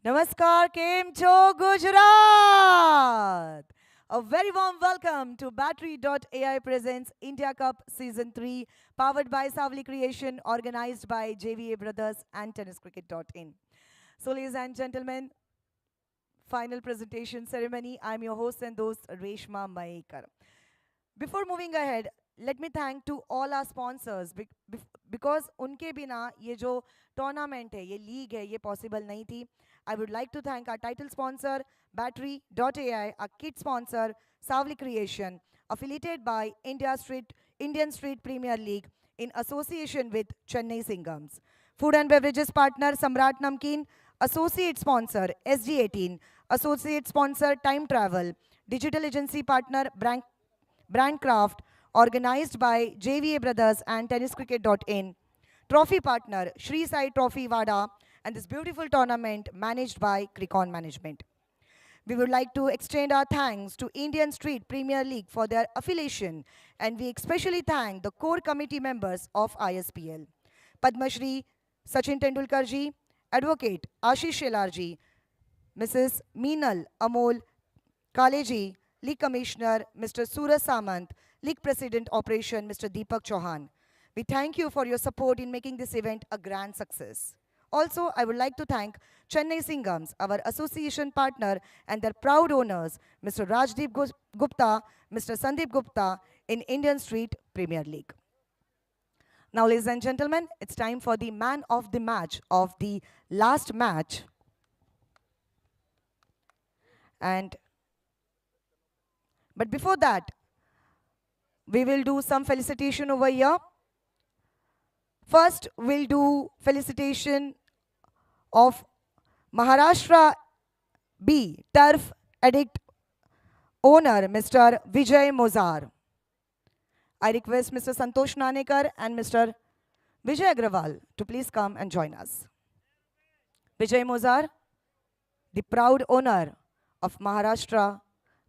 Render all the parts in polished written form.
Namaskar, Kem Cho Gujarat. A very warm welcome to Battery.ai presents India Cup Season 3, powered by Savli Creation, organized by JVA Brothers and TennisCricket.in. So, ladies and gentlemen, final presentation ceremony. I'm your host and host, Reshma Maekar. Before moving ahead, let me thank to all our sponsors because उनके बिना ये जो tournament है, ये league है, ये possible नहीं थी. I would like to thank our title sponsor, Battery.ai, our kit sponsor, Savli Creation, affiliated by Indian Street Premier League in association with Chennai Singams. Food and beverages partner, Samrat Namkeen, associate sponsor, SG18, associate sponsor, Time Travel, digital agency partner, Brandcraft, organized by JVA Brothers and TennisCricket.in. Trophy partner, Shri Sai Trophy Vada, and this beautiful tournament managed by Cricon Management. We would like to extend our thanks to Indian Street Premier League for their affiliation, and we especially thank the core committee members of ISPL. Padma Shri Sachin Tendulkar ji, Advocate Ashish Shelar ji, Mrs. Meenal Amol Kaleji, League Commissioner Mr. Suraj Samant, League President Operation Mr. Deepak Chauhan. We thank you for your support in making this event a grand success. Also, I would like to thank Chennai Singams, our association partner, and their proud owners, Mr. Rajdeep Gupta, Mr. Sandeep Gupta, in Indian Street Premier League. Now, ladies and gentlemen, it's time for the man of the match of the last match. But before that, we will do some felicitation over here. First, we'll do felicitation of Maharashtra B Turf Addict owner, Mr. Vijay Mozar. I request Mr. Santosh Nanekar and Mr. Vijay Agrawal to please come and join us. Vijay Mozar, the proud owner of Maharashtra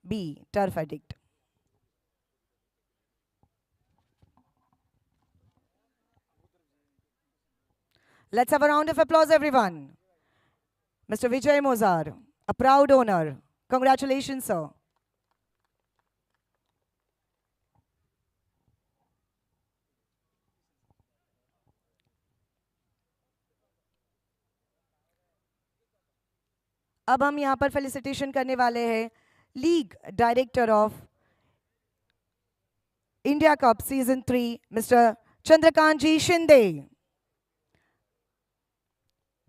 B Turf Addict. Let's have a round of applause, everyone. Mr. Vijay Mozar, a proud owner. Congratulations, sir. अब हम यहाँ पर felicitation करने वाले हैं league director of India cup season 3 mister Chandrakant ji Shinde.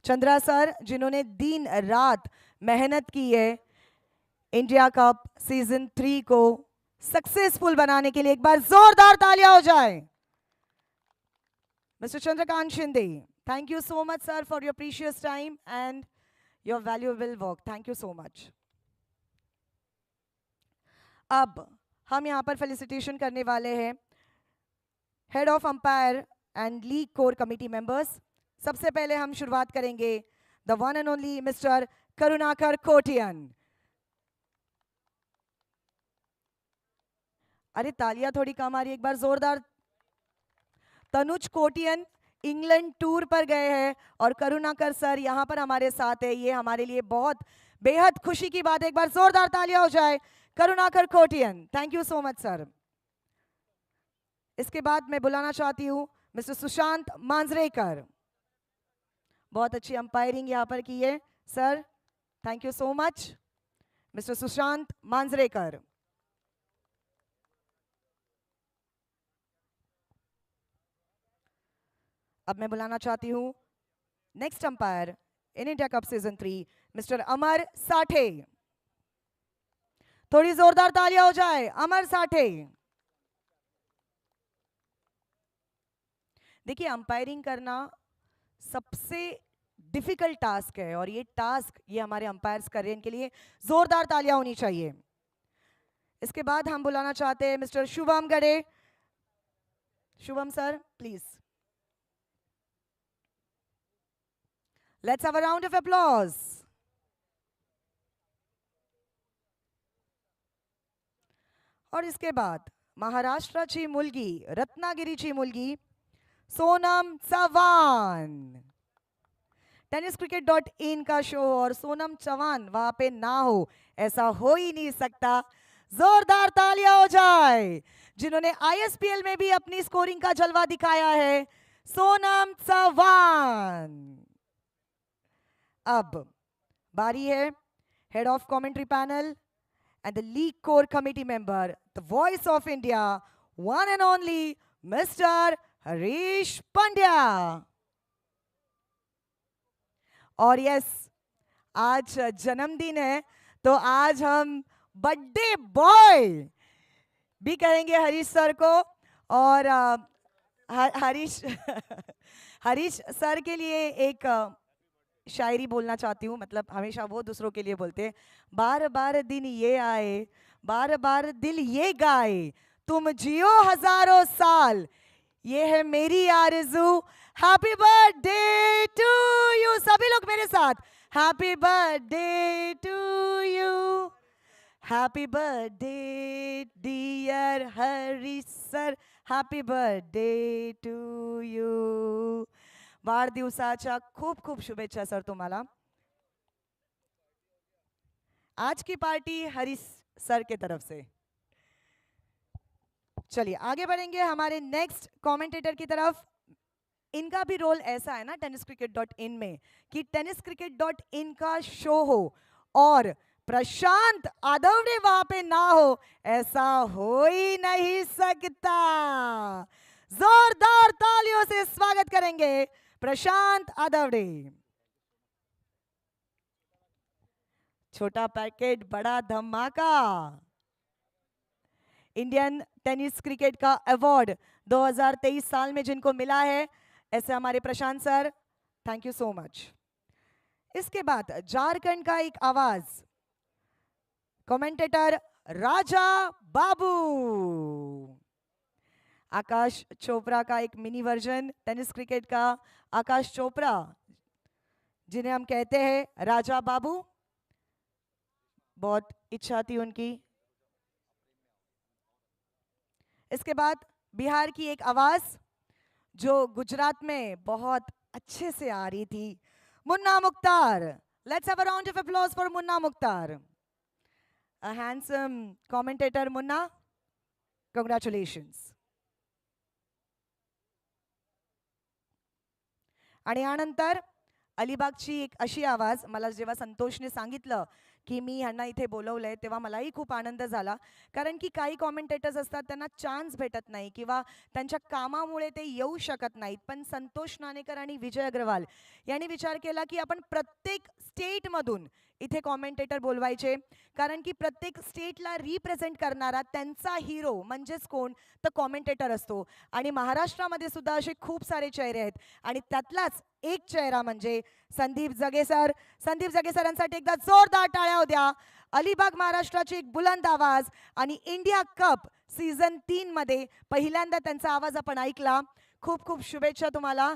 Chandra sir, जिन्होंने दिन रात मेहनत की है इंडिया कप सीजन 3 को सक्सेसफुल बनाने के लिए. एक बार जोरदार तालियां हो जाए. Mister Chandrakant Shinde, thank you so much sir for your precious time and your valuable work. Thank you so much. अब हम यहां पर फेलिसिटेशन करने वाले हैं head of umpire and league core committee members. सबसे पहले हम शुरुआत करेंगे the one and only mister Karunakar Kotian. अरे तालियां थोड़ी कम आ रही, एक बार जोरदार. तनुज कोटियन इंग्लैंड टूर पर गए हैं और करुणाकर सर यहां पर हमारे साथ है. ये हमारे लिए बहुत बेहद खुशी की बात है. एक बार जोरदार तालियां हो जाए. Karunakar Kotian, thank you so much sir. इसके बाद मैं बुलाना चाहती हूं मिस्टर सुशांत मांजरेकर. बहुत अच्छी अंपायरिंग यहां पर की है sir. Thank you so much mister Sushant Manjrekar. अब मैं बुलाना चाहती हूं next umpire in India cup season 3 mister Amar Sathe. थोड़ी जोरदार तालियां हो जाए. अमर साठे. देखिए, अंपायरिंग करना सबसे डिफिकल्ट टास्क है और ये टास्क ये हमारे अंपायर्स कर रहे हैं. इनके लिए जोरदार तालियां होनी चाहिए. इसके बाद हम बुलाना चाहते हैं मिस्टर शुभम गड़े. Shubham sir, please. Let's have a round of applause. और इसके बाद महाराष्ट्राची मुलगी, रत्नागिरीची मुलगी सोनम चव्हाण. tenniscricket.in का शो हो और सोनम चौहान वहां पे ना हो, ऐसा हो ही नहीं सकता। जोरदार तालियां हो जाए जिन्होंने ISPL में भी अपनी स्कोरिंग का जलवा दिखाया है, सोनम चौहान। अब बारी है head of commentary panel and the league core committee member, the voice of India, one and only Mr. Harish Pandya. और यस, आज जन्मदिन है तो आज हम बर्थडे बॉय भी कहेंगे हरीश सर को। और हरीश हरीश सर के लिए एक शायरी बोलना चाहती हूँ। मतलब हमेशा वो दूसरों के लिए बोलते हैं, बार बार दिन ये आए, बार बार दिल ये गाए, तुम जियो हजारों साल, ये है मेरी आरज़ू। Happy birthday to you. सभी लोग मेरे साथ, happy birthday to you, happy birthday dear Harish sir, happy birthday to you. वाढदिवसाच्या खूप खूप शुभेच्छा सर तुम्हाला। आज की पार्टी हरीश सर के तरफ से। चलिए आगे बढ़ेंगे हमारे नेक्स्ट कमेंटेटर की तरफ। इनका भी रोल ऐसा है ना tenniscricket.in में कि tenniscricket.in का शो हो और प्रशांत आदवड़े वहां पे ना हो, ऐसा हो ही नहीं सकता। जोरदार तालियों से स्वागत करेंगे प्रशांत आदवड़े। छोटा पैकेट बड़ा धमाका, इंडियन टेनिस क्रिकेट का अवार्ड 2023 साल में जिनको मिला है, ऐसे हमारे Prashant sir, thank you so much. इसके बाद झारखंड का एक आवाज, कमेंटेटर राजा बाबू। आकाश चोपड़ा का एक मिनी वर्जन टेनिस क्रिकेट का, आकाश चोपड़ा जिन्हें हम कहते हैं राजा बाबू, बहुत इच्छा थी उनकी। इसके बाद बिहार की एक आवाज जो गुजरात में बहुत अच्छे से आ रही थी, Munna Mukhtar. Let's have a round of applause for Munna Mukhtar. A handsome commentator Munna, congratulations. आणि यानंतर अलिबागची एक अशी आवाज, मला जेव्हा संतोषने सांगितलं की मी ह्यांना इथे बोलवलंय तेव्हा मलाही खूप आनंद झाला, कारण की काही कॉमेंटेटर्स असतात त्यांना चान्स भेटत नाही किंवा त्यांच्या कामामुळे ते येऊ शकत नाहीत, पण संतोष नाणेकर आणि विजय अग्रवाल यांनी विचार केला की आपण प्रत्येक स्टेटमधून इथे कॉमेंटेटर बोलवायचे, कारण की प्रत्येक स्टेटला रिप्रेझेंट करणारा त्यांचा हिरो म्हणजेच कोण, तर कॉमेंटेटर असतो। आणि महाराष्ट्रामध्ये सुद्धा असे खूप सारे चेहरे आहेत आणि त्यातलाच एक चेहरा म्हणजे संदीप जगे सर। संदीप जगे सरांसाठी एकदा जोरदार टाळ्या होत्या। अलिबाग महाराष्ट्राची एक बुलंद आवाज आणि इंडिया कप सीझन 3 मध्ये पहिल्यांदा त्यांचा आवाज आपण ऐकला। खूप खूप शुभेच्छा तुम्हाला,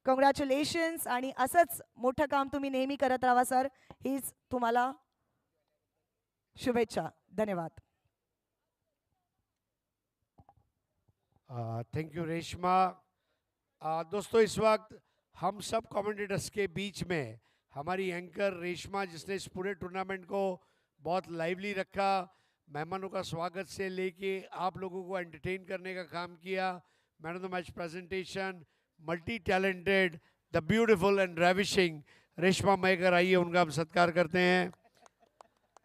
काँग्रॅच्युलेशन्स। आणि असंच मोठं काम तुम्ही नेहमी करत राहा सर, हीच तुम्हाला शुभेच्छा। धन्यवाद। Thank you Reshma. दोस्तों इस वक्त हम सब कमेंटेटर्स के बीच में हमारी एंकर रेशमा, जिसने इस पूरे टूर्नामेंट को बहुत लाइवली रखा, मेहमानों का स्वागत से लेके आप लोगों को एंटरटेन करने का काम किया। Man of the match presentation, multi talented, the beautiful and ravishing Reshma Mayekar, आइए उनका हम सत्कार करते हैं।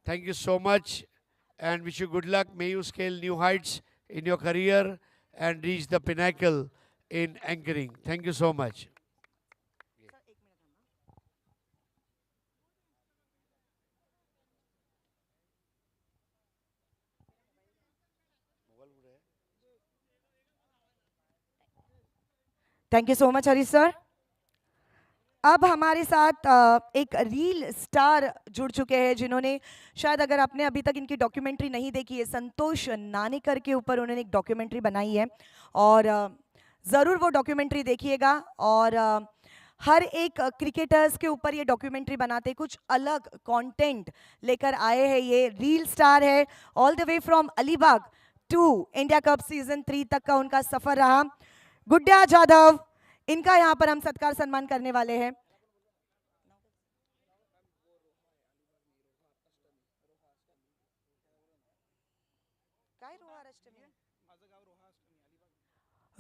Thank you so much and wish you good luck. May you scale new heights in your career and reach the pinnacle in anchoring. Thank you so much. Thank you so much Harish sir. अब हमारे साथ एक reel star जुड़ चुके हैं जिन्होंने, शायद अगर आपने अभी तक इनकी डॉक्यूमेंट्री नहीं देखी है, संतोष नानेकर के ऊपर उन्होंने एक डॉक्यूमेंट्री बनाई है और ज़रूर वो डॉक्यूमेंट्री देखिएगा। और हर एक क्रिकेटर्स के ऊपर ये डॉक्यूमेंट्री बनाते कुछ अलग कंटेंट लेकर आए हैं। ये रील स्टार है, all the way from Alibag to India cup season 3 तक का उनका सफर रहा। गुड्डा जाधव, इनका यहाँ पर हम सत्कार सम्मान करने वाले हैं।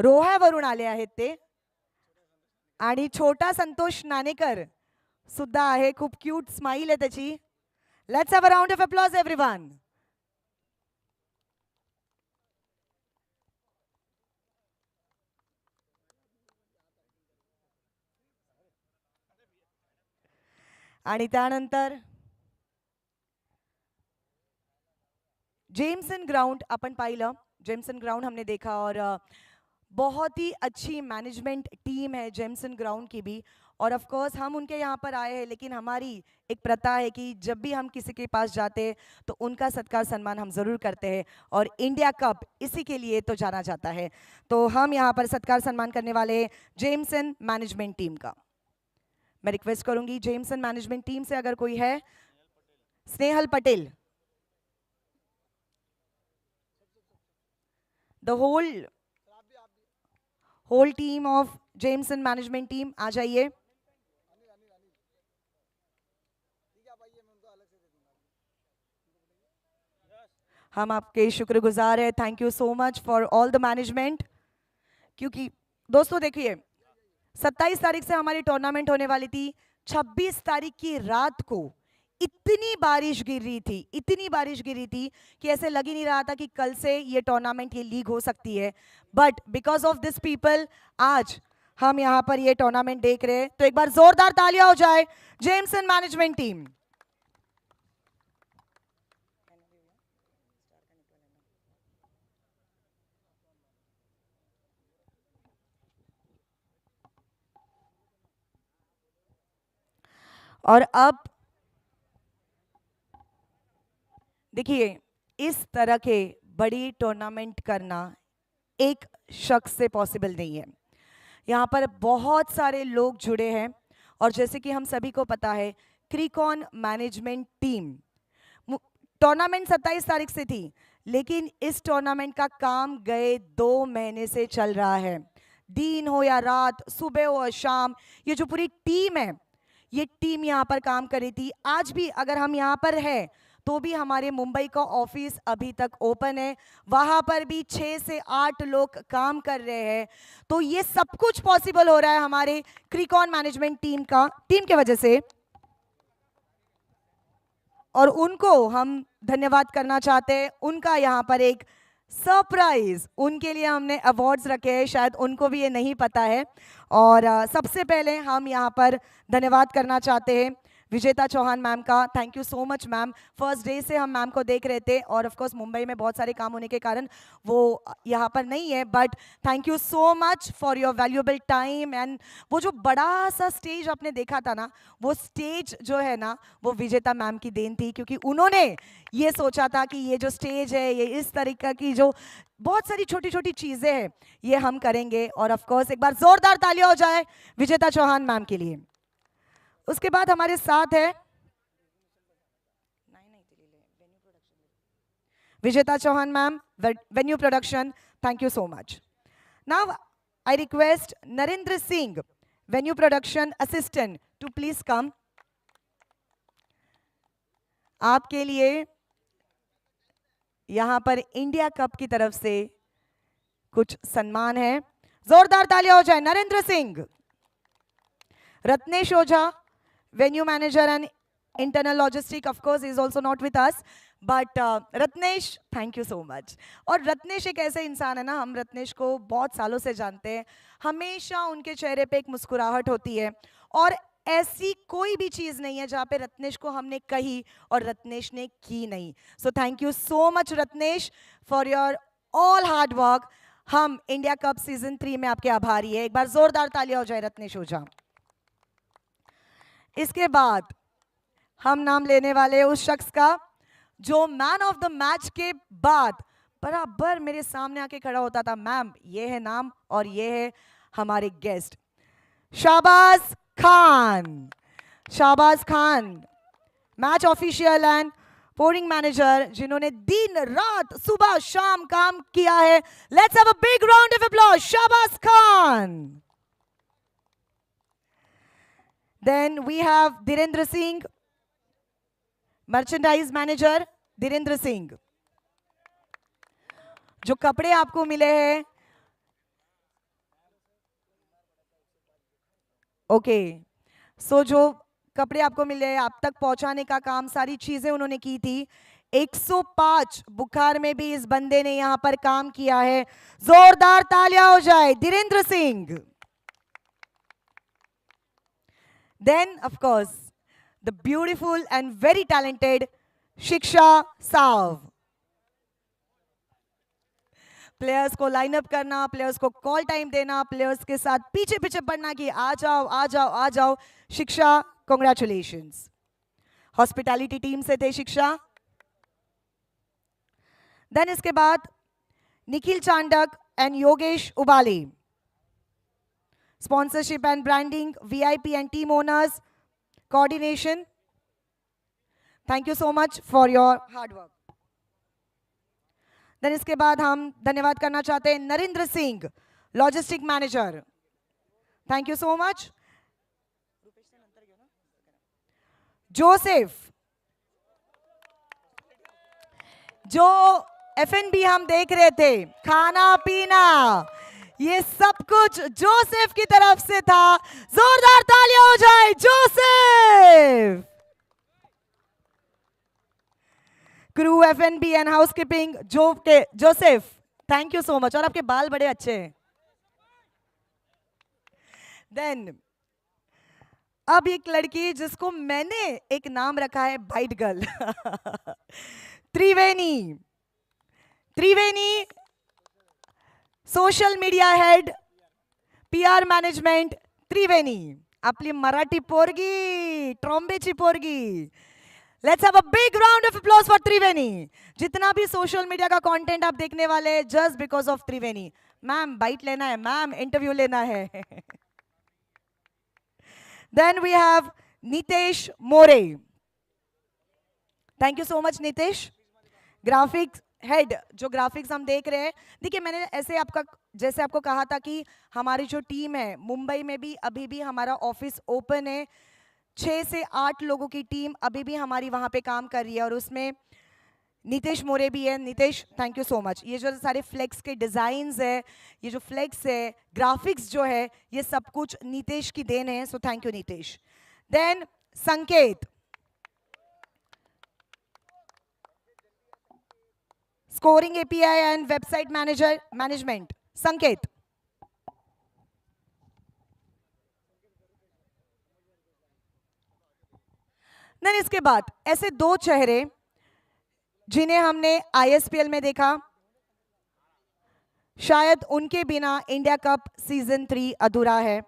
रोहा वरून आले आहेत ते आणि छोटा संतोष नाणेकर सुद्धा आहे. खूप क्यूट स्माइल आहे त्याची. Let's have a round of applause everyone. आणि त्यानंतर जेम्सन ग्राउंड अपन पाइला. जेम्सन ग्राउंड हमने देखा और बहुत ही अच्छी मैनेजमेंट टीम है जेम्सन ग्राउंड की भी. और ऑफ कोर्स हम उनके यहाँ पर आए हैं, लेकिन हमारी एक प्रथा है कि जब भी हम किसी के पास जाते हैं तो उनका सत्कार सम्मान हम ज़रूर करते हैं. और इंडिया कप इसी के लिए तो जाना जाता है. तो हम यहाँ पर सत्कार सम्मान करने वाले हैं जेम्सन मैनेजमेंट टीम का. मैं रिक्वेस्ट करूंगी जेम्सन मैनेजमेंट टीम से अगर कोई है. Snehal Patel. The whole team of Jameson management team आ जाइए. हम आपके शुक्रगुजार हैं. Thank you so much for all the management. क्योंकि दोस्तों देखिए 27 तारीख से हमारी टूर्नामेंट होने वाली थी. 26 तारीख की रात को इतनी बारिश गिर रही थी कि ऐसे लग ही नहीं रहा था कि कल से ये टूर्नामेंट, ये लीग हो सकती है. But because of this people आज हम यहाँ पर ये टूर्नामेंट देख रहे हैं. तो एक बार जोरदार तालियां हो जाए जेम्सन मैनेजमेंट टीम. और अब देखिए इस तरह के बड़ी टूर्नामेंट करना एक शख्स से पॉसिबल नहीं है. यहाँ पर बहुत सारे लोग जुड़े हैं. और जैसे कि हम सभी को पता है क्रिकॉन मैनेजमेंट टीम टूर्नामेंट 27 तारीख से थी, लेकिन इस टूर्नामेंट का काम गए 2 महीने से चल रहा है. दिन हो या रात, सुबह हो या शाम, ये जो पूरी टीम है, ये टीम यहाँ पर काम कर रही थी. आज भी अगर हम यहाँ पर हैं तो भी हमारे मुंबई का ऑफिस अभी तक ओपन है. वहाँ पर भी 6 से 8 लोग काम कर रहे हैं. तो ये सब कुछ पॉसिबल हो रहा है हमारे क्रिकॉन मैनेजमेंट टीम की वजह से. और उनको हम धन्यवाद करना चाहते हैं. उनका यहाँ पर एक सरप्राइज, उनके लिए हमने अवार्ड्स रखे हैं, शायद उनको भी ये नहीं पता है. और सबसे पहले हम यहाँ पर धन्यवाद करना चाहते हैं विजेता चौहान मैम का. Thank you so much ma'am. First day से हम मैम को देख रहे थे और ऑफ कोर्स मुंबई में बहुत सारे काम होने के कारण वो यहाँ पर नहीं है. But thank you so much for your valuable time. And वो जो बड़ा सा स्टेज आपने देखा था ना, वो स्टेज जो है ना, वो विजेता मैम की देन थी. क्योंकि उन्होंने ये सोचा था कि ये जो स्टेज है, ये इस तरीके की जो बहुत सारी छोटी छोटी चीज़ें हैं, ये हम करेंगे. और ऑफ कोर्स एक बार जोरदार तालियां हो जाए विजेता चौहान मैम के लिए. उसके बाद हमारे साथ है Vijeta Chauhan ma'am, venue production. Thank you so much. Now I request Narendra Singh, venue production assistant, to please come. आपके लिए यहां पर इंडिया कप की तरफ से कुछ सम्मान है. जोरदार तालियां हो जाए नरेंद्र सिंह. रत्नेश ओझा, venue manager and internal logistic, of course is also not with us, but Ratnesh, thank you so much. और रत्नेश एक ऐसे इंसान है ना, हम रत्नेश को बहुत सालों से जानते हैं. हमेशा उनके चेहरे पे एक मुस्कुराहट होती है और ऐसी कोई भी चीज़ नहीं है जहाँ पे रत्नेश को हमने कही और रत्नेश ने की नहीं. सो thank you so much Ratnesh for your all hard work. हम इंडिया कप सीजन 3 में आपके आभारी है. एक बार जोरदार तालियां हो जाए रत्नेश ओझा. इसके बाद हम नाम लेने वाले उस शख्स का जो मैन ऑफ द मैच के बाद बराबर मेरे सामने आके खड़ा होता था. मैम, ये है नाम और ये है हमारे guest Shahbaz Khan. Shahbaz Khan match official and pouring manager, जिन्होंने दिन रात सुबह शाम काम किया है. Let's have a big round of applause Shahbaz Khan. Then we have Dhirendra Singh, merchandise manager. Dhirendra Singh, जो कपड़े आपको मिले हैं ओके, सो जो कपड़े आपको मिले आप तक पहुंचाने का काम, सारी चीजें उन्होंने की थी। 105 बुखार में भी इस बंदे ने यहां पर काम किया है। जोरदार तालियां हो जाए Dhirendra Singh. Then of course the beautiful and very talented Shiksha Sao. Players को लाइनअप करना, प्लेयर्स को कॉल टाइम देना, प्लेयर्स के साथ पीछे पीछे पड़ना कि आ जाओ आ जाओ आ जाओ। शिक्षा, कॉन्ग्रेचुलेशंस। हॉस्पिटैलिटी टीम से थे शिक्षा। देन इसके बाद Nikhil Chandak and Yogesh Ubale. Sponsorship and branding, VIP and team owners, coordination. Thank you so much for your hard work. Then इसके बाद हम धन्यवाद करना चाहते हैं Narendra Singh, logistic manager. Thank you so much. Joseph, जो F&B हम देख रहे थे, खाना पीना, ये सब कुछ जोसेफ की तरफ से था। जोरदार तालियां हो जाए Joseph. Crew, F&B and housekeeping, Joseph, thank you so much. और आपके बाल बड़े अच्छे हैं। देन अब एक लड़की जिसको मैंने एक नाम रखा है bite girl Triveni. Triveni social media head, PR management. Triveni आपली मराठी पोरगी, ट्रॉम्बेची पोरगी। Let's have a big round of applause for Triveni. जितना भी सोशल मीडिया का कंटेंट आप देखने वाले हैं, just because of Triveni. Ma'am bite लेना है, मैम इंटरव्यू लेना है Then we have Nitesh More. Thank you so much Nitesh. Graphics head, जो ग्राफिक्स हम देख रहे हैं, देखिए मैंने ऐसे जैसे आपको कहा था कि हमारी जो टीम है मुंबई में भी अभी भी हमारा ऑफिस ओपन है। 6 से 8 लोगों की टीम अभी भी हमारी वहां पे काम कर रही है और उसमें नीतेश मोरे भी है। Nitesh thank you so much. ये जो सारे फ्लेक्स के डिजाइन्स है, ये जो फ्लेक्स है, ग्राफिक्स जो है, ये सब कुछ नीतेश की देन है। So thank you Nitesh. Then Sanket, scoring API and website management. Sanket, then इसके बाद ऐसे 2 चेहरे जिन्हें हमने ISPL में देखा, शायद उनके बिना इंडिया कप सीजन 3 अधूरा है।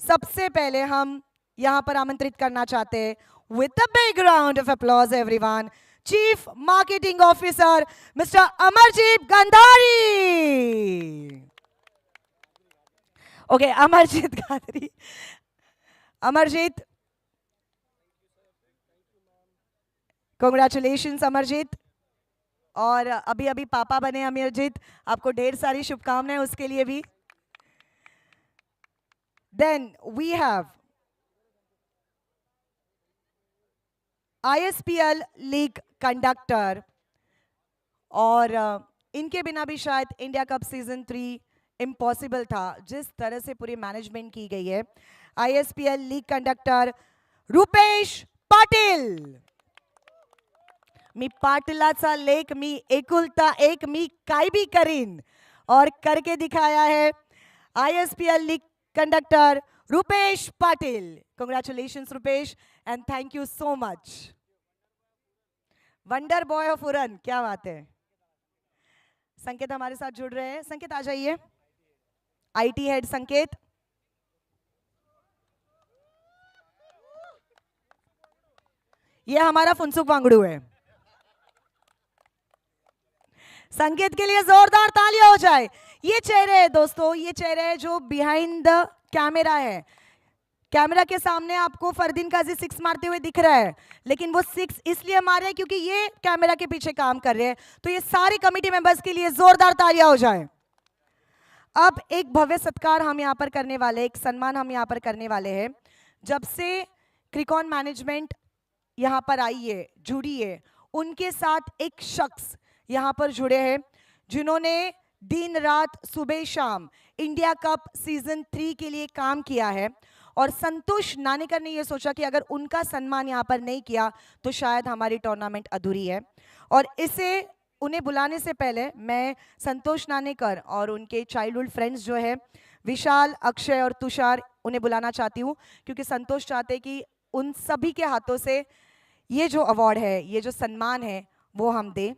सबसे पहले हम यहां पर आमंत्रित करना चाहते हैं, with a big round of applause everyone, chief marketing officer mister Amarjeet Gandhari. Okay, Amarjeet Gandhari. Amarjeet, congratulations Amarjeet. और अभी अभी पापा बने अमरजीत, आपको ढेर सारी शुभकामनाएं उसके लिए भी। Then we have ISPL league conductor, और इनके बिना भी शायद इंडिया कप सीजन 3 इम्पॉसिबल था, जिस तरह से पूरी मैनेजमेंट की गई है। ISPL league conductor Rupesh Patil. मी पाटलाचा लेख, मी एकुलता एक, मी काय भी करीन, और करके दिखाया है ISPL league conductor Rupesh Patil. Congratulations Rupesh and thank you so much. Wonder boy of Uran, क्या बात है। संकेत हमारे साथ जुड़ रहे हैं। संकेत आ जाइए। IT हेड संकेत। ये हमारा फुनसुक वांगड़ू है। संकेत के लिए जोरदार तालियां हो जाए। ये चेहरे है दोस्तों, ये चेहरे है जो बिहाइंड द कैमरा है। कैमरा के सामने आपको फरदीन काजी 6 मारते हुए दिख रहा है, लेकिन वो 6 इसलिए मार रहे हैं क्योंकि ये कैमरा के पीछे काम कर रहे हैं। तो ये सारे कमेटी मेंबर्स के लिए जोरदार तालियां हो जाए। अब एक भव्य सत्कार हम यहाँ पर करने वाले, एक सम्मान हम यहाँ पर करने वाले हैं। जब से क्रिकॉन मैनेजमेंट यहाँ पर आई है, जुड़ी है, उनके साथ एक शख्स यहाँ पर जुड़े हैं जिन्होंने दिन रात सुबह शाम इंडिया कप सीजन 3 के लिए काम किया है। और संतोष नानेकर ने ये सोचा कि अगर उनका सम्मान यहाँ पर नहीं किया तो शायद हमारी टूर्नामेंट अधूरी है। और इसे उन्हें बुलाने से पहले मैं संतोष नानेकर और उनके चाइल्डहुड फ्रेंड्स जो है विशाल, अक्षय और तुषार, उन्हें बुलाना चाहती हूँ, क्योंकि संतोष चाहते कि उन सभी के हाथों से ये जो अवार्ड है, ये जो सम्मान है, वो हम दें।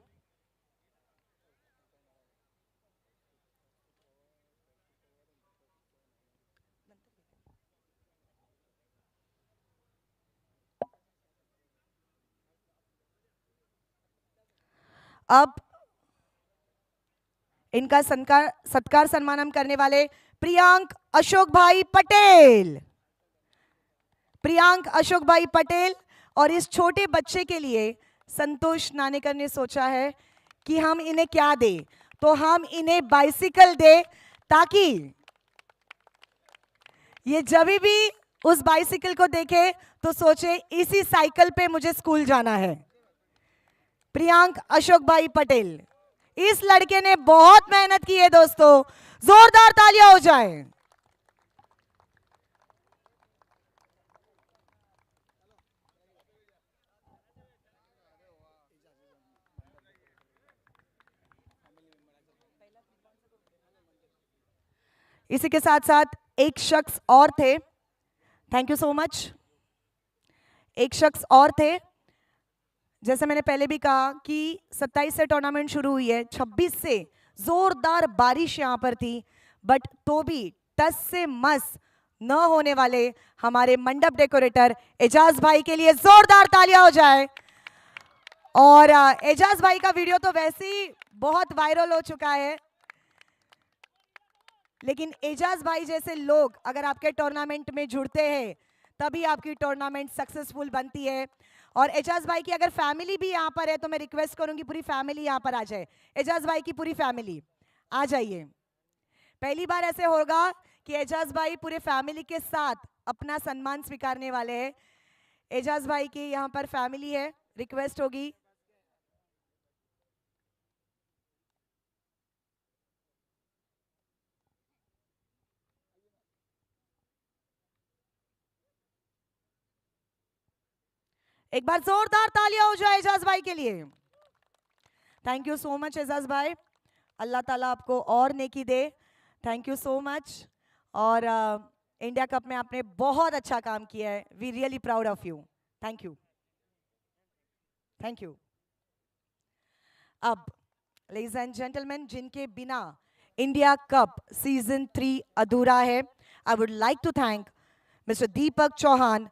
अब इनका सत्कार सम्मान हम करने वाले प्रियांक अशोक भाई पटेल। प्रियांक अशोक भाई पटेल। और इस छोटे बच्चे के लिए संतोष नानेकर ने सोचा है कि हम इन्हें क्या दें, तो हम इन्हें बाइसिकल दें, ताकि ये जब भी उस बाइसिकल को देखे तो सोचे इसी साइकिल पे मुझे स्कूल जाना है। प्रियांक अशोक भाई पटेल, इस लड़के ने बहुत मेहनत की है दोस्तों, जोरदार तालियां हो जाए। इसी के साथ साथ एक शख्स और थे, थैंक यू सो मच। एक शख्स और थे, जैसे मैंने पहले भी कहा कि 27 से टूर्नामेंट शुरू हुई है, 26 से जोरदार बारिश यहां पर थी, बट तो भी टस से मस न होने वाले हमारे मंडप डेकोरेटर एजाज भाई के लिए जोरदार तालियां हो जाए। और एजाज भाई का वीडियो तो वैसे ही बहुत वायरल हो चुका है, लेकिन एजाज भाई जैसे लोग अगर आपके टूर्नामेंट में जुड़ते हैं तभी आपकी टूर्नामेंट सक्सेसफुल बनती है। और एजाज भाई की अगर फैमिली भी यहाँ पर है तो मैं रिक्वेस्ट करूंगी पूरी फैमिली यहाँ पर आ जाए। एजाज भाई की पूरी फैमिली आ जाइए। पहली बार ऐसे होगा कि एजाज भाई पूरे फैमिली के साथ अपना सम्मान स्वीकारने वाले हैं। एजाज भाई की यहाँ पर फैमिली है, रिक्वेस्ट होगी। एक बार जोरदार तालियां हो जाए एजाज भाई के लिए। Thank you so much Ejaz भाई, अल्लाह ताला आपको और नेकी दे। Thank you so much. और इंडिया कप में आपने बहुत अच्छा काम किया है, we really proud of you. Thank you, thank you. अब लेडीज एंड जेंटलमैन, जिनके बिना इंडिया कप सीजन 3 अधूरा है, I would like to thank mister Deepak Chauhan,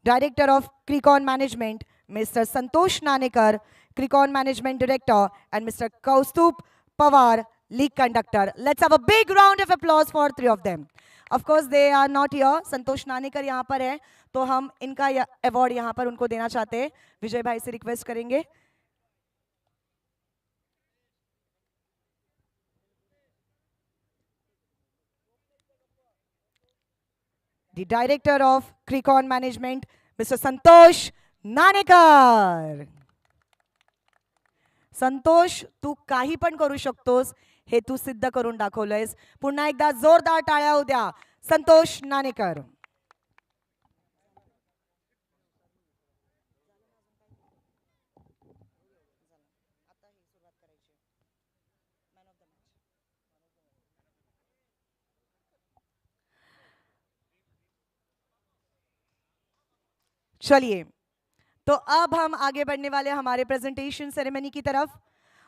Director of Cricon Management, Mr. Santosh Nanekar, Cricon Management Director, and Mr. Kaustubh Pawar, League Conductor. Let's have a big round of applause for three of them. Of course, they are not here. संतोष नानेकर यहाँ पर है, तो हम इनका award यहाँ पर उनको देना चाहते हैं। विजय भाई से रिक्वेस्ट करेंगे। The Director of Cricon Management, Mr. संतोष नानेकर. संतोष, तू काही पण करू शकतोस हे तू सिद्ध करून दाखवलंयस. पुन्हा एकदा जोरदार टाळ्या होऊ द्या संतोष नानेकर. चलिए, तो अब हम आगे बढ़ने वाले हमारे प्रेजेंटेशन सेरेमनी की तरफ।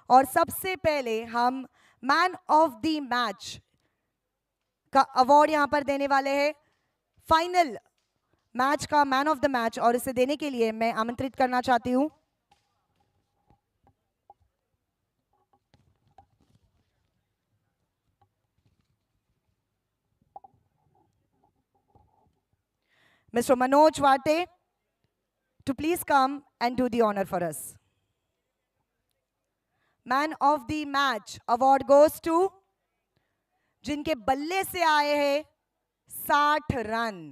और सबसे पहले हम मैन ऑफ द मैच का अवार्ड यहां पर देने वाले हैं, फाइनल मैच का मैन ऑफ द मैच। और इसे देने के लिए मैं आमंत्रित करना चाहती हूं मिस्टर मनोज वाटे to please come and do the honor for us. Man of the match award goes to जिनके बल्ले से आए हैं 60 run,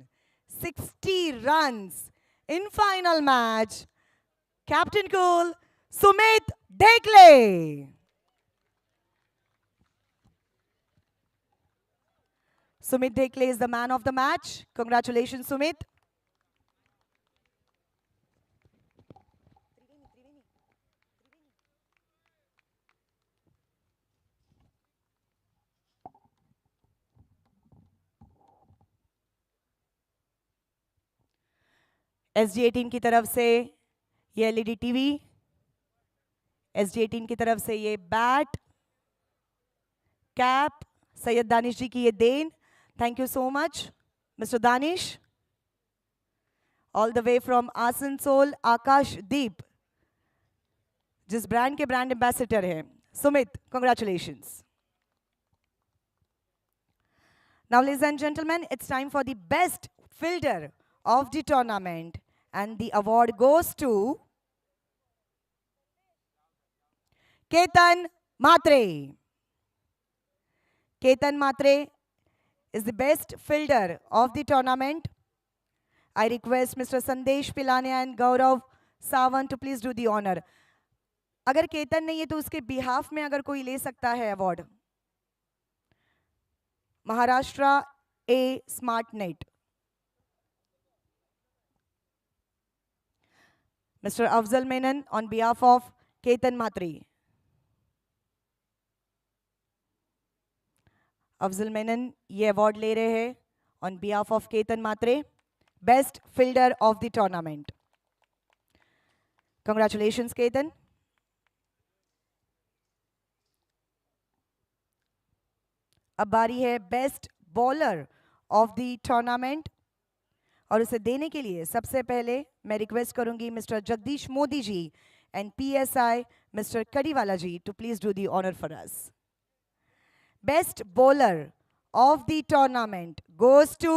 60 runs in final match, Captain Cool Sumit Dekle. Sumit Dekle is the man of the match. Congratulations, Sumit. SG18 की तरफ से ये LED TV, SG18 की तरफ से ये बैट, कैप, सैयद दानिश जी की ये देन. Thank you so much mister Danish. All the way from Asansol Akash Deep, जिस ब्रांड के ब्रांड एम्बेसडर हैं. Sumit, congratulations. Now, ladies and gentlemen, it's time for the best fielder of the tournament, and the award goes to Ketan Matre. Ketan Matre is the best fielder of the tournament. I request Mr. Sandesh Pilane and Gaurav Sawant to please do the honor. अगर केतन नहीं है तो उसके behalf में अगर कोई ले सकता है award. Maharashtra A smart net. Mr. Afzal Menon on behalf of Ketan Matre. Afzal Menon ये अवार्ड ले रहे हैं on behalf of Ketan Matre, best fielder of the tournament. Congratulations Ketan. अब बारी है best bowler of the tournament, और उसे देने के लिए सबसे पहले मैं रिक्वेस्ट करूंगी mister Jagdish Modi ji and PSI mister Kadiwala ji to please do the honour for us. Best bowler of the tournament goes to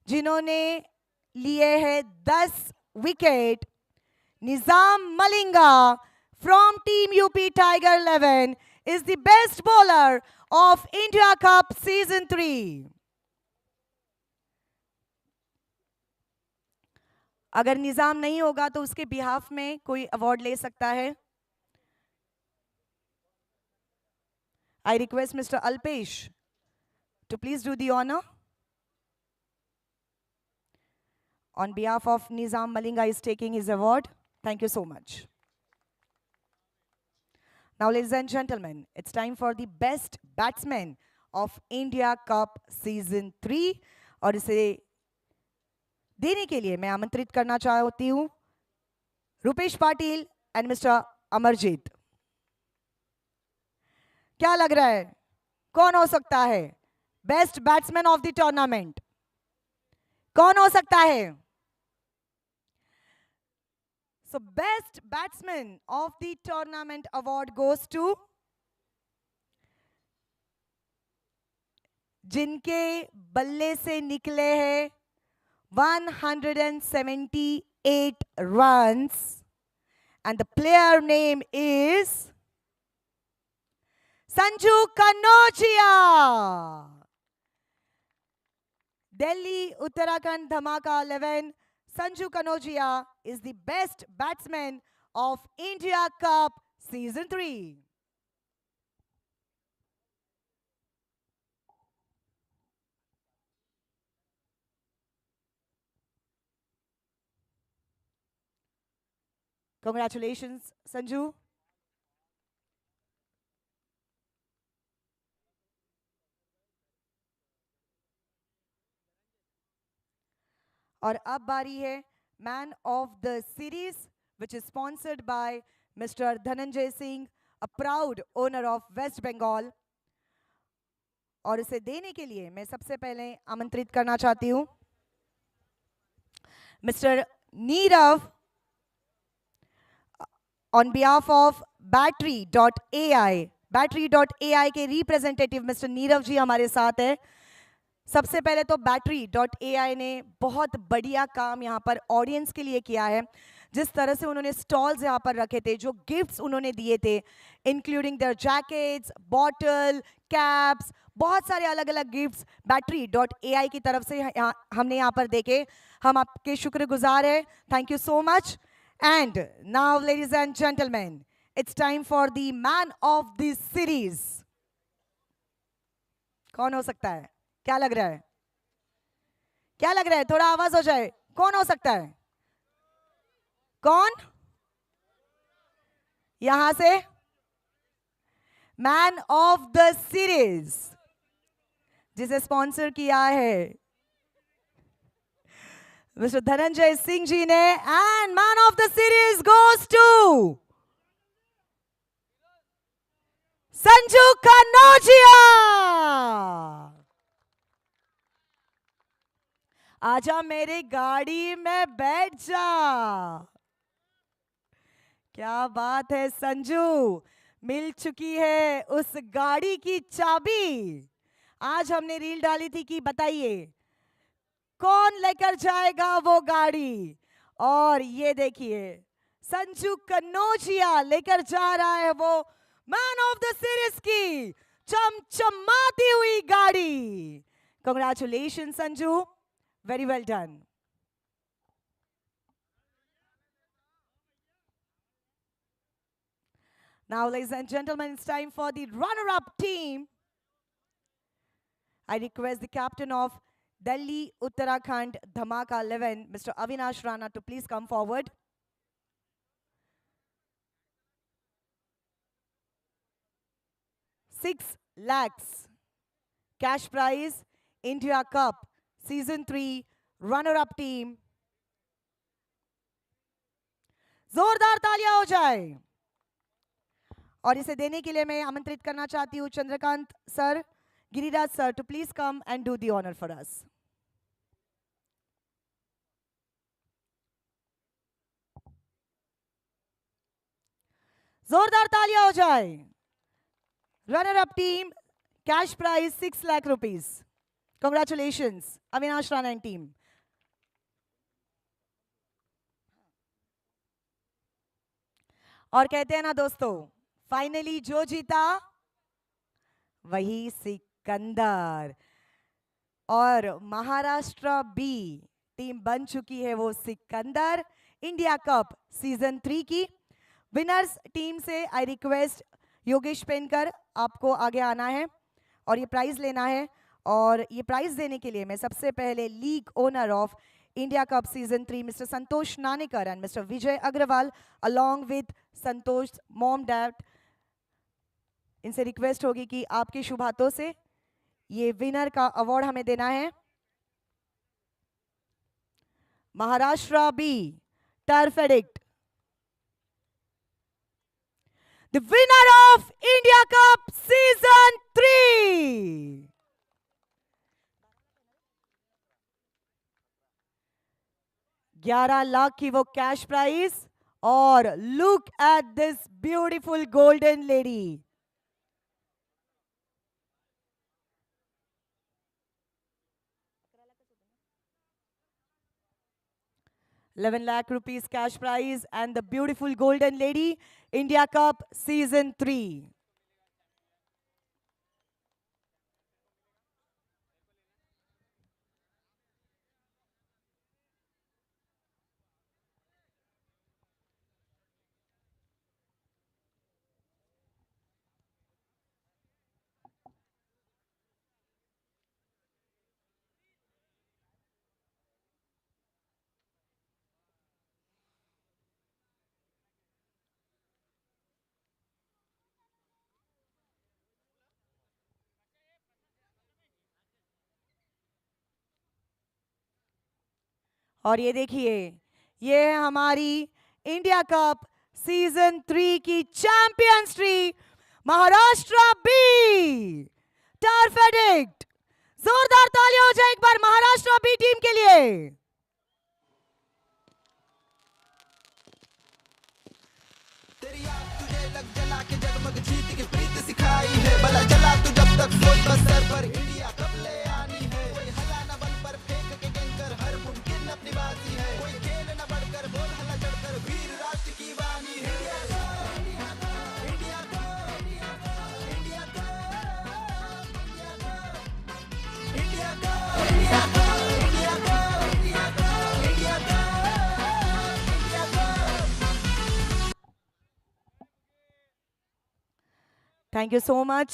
जिन्होंने लिए हैं 10 wicket, Nizam Malinga from Team UP Tiger 11 is the best bowler of India Cup Season 3. अगर निजाम नहीं होगा तो उसके behalf में कोई अवार्ड ले सकता है. I request Mr. Alpesh to please do the honor. On behalf of Nizam Malinga is taking his award. Thank you so much. Now, ladies and gentlemen, it's time for the best batsman of India Cup Season 3. और इसे देने के लिए मैं आमंत्रित करना चाहती हूँ रुपेश पाटिल एंड मिस्टर अमरजीत. क्या लग रहा है कौन हो सकता है best batsman of the tournament? कौन हो सकता है? So best batsman of the tournament award goes to जिनके बल्ले से निकले हैं 178 runs, and the player name is Sanju Kanochia. Delhi Uttarakhand Dhamaka 11. Sanju Kanochia is the best batsman of India Cup Season 3. Congratulations, Sanju. और अब बारी है man of the series which is sponsored by mister Dhananjay Singh, a proud owner of West Bengal. और इसे देने के लिए मैं सबसे पहले आमंत्रित करना चाहती हूं mister Nirav on behalf of battery.ai. battery.ai के रिप्रेजेंटेटिव मिस्टर नीरव जी हमारे साथ है. सबसे पहले तो battery.ai ने बहुत बढ़िया काम यहाँ पर ऑडियंस के लिए किया है. जिस तरह से उन्होंने स्टॉल्स यहाँ पर रखे थे, जो गिफ्ट्स उन्होंने दिए थे, including there jackets, bottle, caps, बहुत सारे अलग अलग गिफ्ट्स battery.ai की तरफ से हमने यहाँ पर देखे. हम आपके शुक्रगुजार हैं. Thank you so much. And now ladies and gentleman, it's time for the man of this series. कौन हो सकता है? क्या लग रहा है? क्या लग रहा है? थोड़ा आवाज हो जाए, कौन हो सकता है? कौन? यहां से मैन ऑफ द सीरीज जिसे स्पॉन्सर किया है मिस्टर धनंजय सिंह जी ने, and man of the series goes to Sanju Kanojia. आजा मेरी गाड़ी में बैठ जा। क्या बात है संजू, मिल चुकी है उस गाड़ी की चाबी। आज हमने रील डाली थी कि बताइए कौन लेकर जाएगा वो गाड़ी, और ये देखिए संजू कनौजिया लेकर जा रहा है वो मैन ऑफ द सीरीज की चमचमाती हुई गाड़ी। Congratulation Sanju, very well done. Now, ladies and gentlemen, it's time for the runner-up team. I request the captain of Delhi Uttarakhand Dhamaka 11, Mr. Avinash Rana, to please come forward. ₹6 lakhs cash prize, India Cup Season 3 runner-up team. जोरदार तालियां हो जाए। और इसे देने के लिए मैं आमंत्रित करना चाहती हूँ Chandrakant sir, Giriraj sir, to please come and do the honour for us. जोरदार तालियां हो जाए। Runner up team, cash prize 6 lakh rupees. Congratulations Avinash Rana and team. और कहते हैं ना दोस्तों, फाइनली जो जीता वही सिकंदर, और महाराष्ट्र बी टीम बन चुकी है वो सिकंदर इंडिया कप सीजन 3 की। विनर्स टीम से आई रिक्वेस्ट योगेश पेनकर, आपको आगे आना है और ये प्राइज लेना है। और ये प्राइज देने के लिए मैं सबसे पहले league owner of India cup season 3 mister Santosh Nanekar and mister Vijay Agarwal along with Santosh mom dad, इनसे रिक्वेस्ट होगी कि आपके शुभ हाथों से ये विनर का अवार्ड हमें देना है। Maharashtra B turf addict, the winner of India Cup Season 3. $11 की वो कैश प्राइज, और look at this beautiful golden lady. 11 lakh rupees cash prize and the beautiful golden lady, India Cup Season 3. और ये देखिए, ये है हमारी इंडिया कप सीजन 3 की champions tree, Maharashtra B turf addict. जोरदार तालियां हो जाए एक बार महाराष्ट्र बी टीम के लिए। तेरी आग तुझे लग जला के जगमग जीत की प्रीत सिखाई है, भला चला तू जब तक सोच बस सर पर इंडिया कप ले आनी है। कोई हला न बन पर फेंक के कैंकर, हर मुमकिन अपनी बाजी है। कोई खेल न बढ़कर बोल हला चढ़कर, वीर राष्ट्र की वाणी है। इंडिया को, इंडिया को, इंडिया को, इंडिया को, इंडिया को, इंडिया को, इंडिया को, इंडिया को, इंडिया को, इंडिया को। Thank you so much.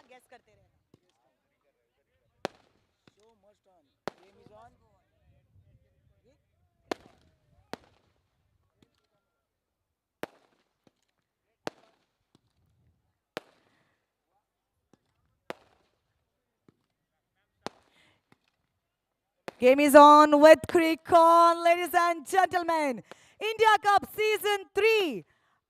Guess करते रहना. So much on. Game is on. Game is on with Crickon, ladies and gentlemen. India Cup Season 3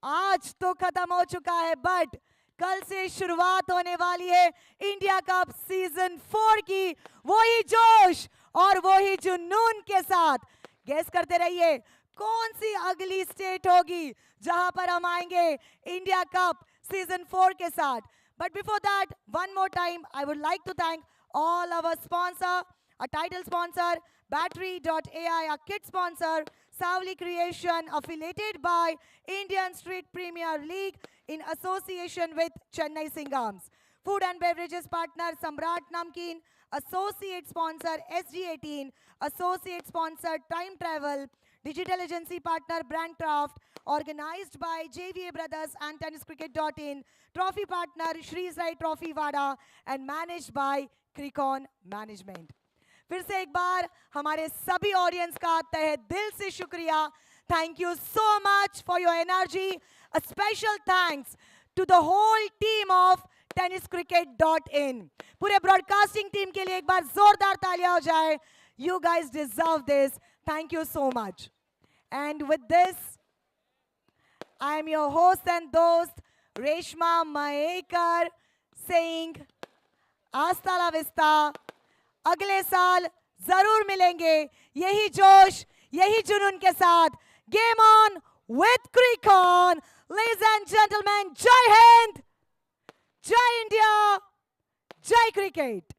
आज तो खत्म हो चुका है, बट कल से शुरुआत होने वाली है इंडिया कप सीजन 4 की. वही जोश और वही जुनून के साथ गेस करते रहिए कौन सी अगली स्टेट होगी जहां पर हम आएंगे इंडिया कप सीजन 4 के साथ. But before that, one more time I would like to thank all our sponsor, a title sponsor, Battery.ai, a kit sponsor, Savli Creation, affiliated by Indian Street Premier League in association with Chennai Singams. Food and beverages partner, Samrat Namkeen, associate sponsor, SG18, associate sponsor, Time Travel, digital agency partner, Brandcraft, organized by JVA Brothers and TennisCricket.in, trophy partner, Shri Sai Trophy Vada, and managed by Crickon Management. फिर से एक बार हमारे सभी audience का तहे दिल से शुक्रिया. Thank you so much for your energy. A special thanks to the whole team of TennisCricket.in. पूरे ब्रॉडकास्टिंग टीम के लिए एक बार जोरदार तालियां हो जाए. You guys deserve this. Thank you so much. And with this, I am your host and host, Reshma Mahekar, saying Hasta la vista. अगले साल जरूर मिलेंगे यही जोश यही जुनून के साथ. Game on with Cricon. Ladies and gentlemen, जय हिंद, जय इंडिया, जय क्रिकेट.